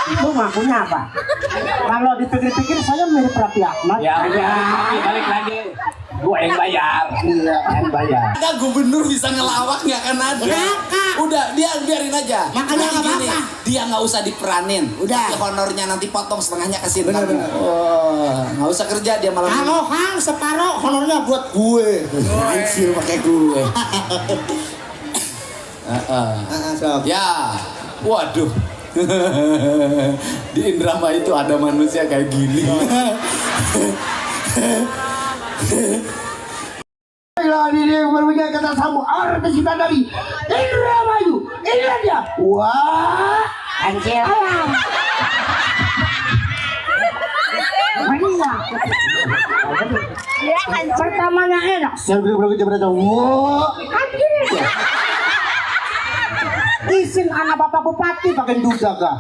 Itu ngakunya apa? Kalau dipikir-pikir saya mirip Raffi Ahmad. Ya, balik lagi. Gua yang bayar. Iya, yang bayar. Ada gubernur bisa ngelawak nggak kan ada. Udah dia biarin aja. Makanya Nanti nggak gini, apa-apa. dia nggak usah diperanin. Udah. Nanti honornya nanti potong setengahnya ke sini. Bener. Oh, nggak usah kerja dia malam ini. Kalau Kang separuh honornya buat gue. Anjir pakai gue. Sob. Ya, waduh. Di Indrama itu ada manusia kayak gini. Bila diri berbicara kata samu arti kita dari Indramayu, inilah dia. Wah, Anjir. ayam. Enak. Pertamanya enak. Saya berbicara wah, anjir. Isin anak bapak bupati pakai duda kah?